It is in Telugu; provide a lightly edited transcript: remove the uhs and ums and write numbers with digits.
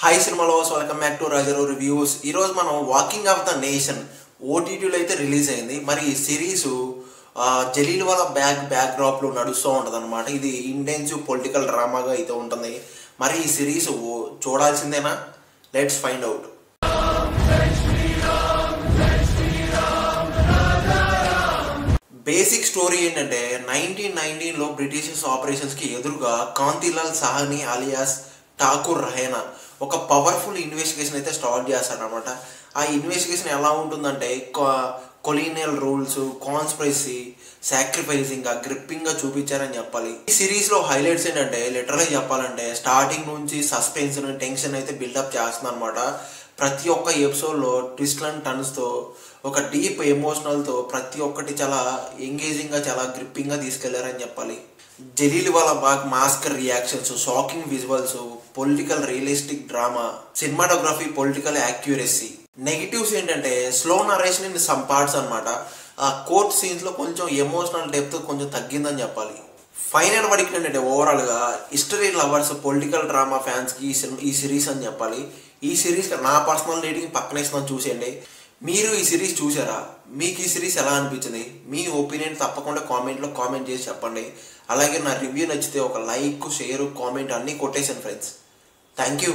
Hi cinema lovers, welcome back to Rajarao reviews. ఈరోజు మనం వాకింగ్ ఆఫ్ ద నేషన్ ఓటీటీలో అయితే రిలీజ్ అయింది. మరి ఈ సిరీస్ జలీల్ వాళ్ళ బ్యాక్డ్రాప్లో నడుస్తూ ఉంటుంది అనమాట. ఇది ఇంటెన్సివ్ పొలిటికల్ డ్రామాగా అయితే ఉంటుంది. మరి ఈ సిరీస్ చూడాల్సిందేనా? Let's find out. Basic story ఏంటంటే 1919లో బ్రిటిషర్స్ ఆపరేషన్స్కి ఎదురుగా కాంతిలాల్ సాహ్ని అలియాస్ ఠాకూర్ రహేనా ఒక పవర్ఫుల్ ఇన్వెస్టిగేషన్ అయితే స్టార్ట్ చేస్తారనమాట. ఆ ఇన్వెస్టిగేషన్ ఎలా ఉంటుందంటే కొలీనియల్ రూల్స్, కాన్స్పిరసీ, సాక్రిఫైసింగ్ గ్రిప్పింగ్గా చూపించారని చెప్పాలి. ఈ సిరీస్లో హైలైట్స్ ఏంటంటే లిటరల్గా చెప్పాలంటే స్టార్టింగ్ నుంచి సస్పెన్స్ టెన్షన్ అయితే బిల్డప్ చేస్తుంది అనమాట. ప్రతి ఒక్క ఎపిసోడ్లో ట్విస్ట్ అండ్ టర్న్స్తో ఒక డీప్ ఎమోషనల్తో ప్రతి ఒక్కటి చాలా ఎంగేజింగ్గా చాలా గ్రిప్పింగ్గా తీసుకెళ్లారని చెప్పాలి. జలీల్ వాళ్ళ మాస్కర్ reactions, shocking visuals, political realistic drama, cinematography, political accuracy. Negatives ఏంటంటే slow narration in some parts అనమాట. ఆ కోర్ట్ సీన్స్లో కొంచెం ఎమోషనల్ డెప్త్ కొంచెం తగ్గిందని చెప్పాలి. ఫైనల్ వర్డిక్ట్ ఏంటంటే ఓవరాల్గా హిస్టరీ లవర్స్, పొలిటికల్ డ్రామా ఫ్యాన్స్కి ఈ సిరీస్ అని చెప్పాలి. ఈ సిరీస్ నా పర్సనల్ రేటింగ్ పక్కనేస్తున్నాను, చూసేయండి. మీరు ఈ సిరీస్ చూసారా? మీకు ఈ సిరీస్ ఎలా అనిపించింది? మీ ఒపీనియన్ తప్పకుండా కామెంట్లో కామెంట్ చేసి చెప్పండి. అలాగే నా రివ్యూ నచ్చితే ఒక లైక్, షేర్, కామెంట్ అన్నీ కొట్టేసాను ఫ్రెండ్స్. Thank you.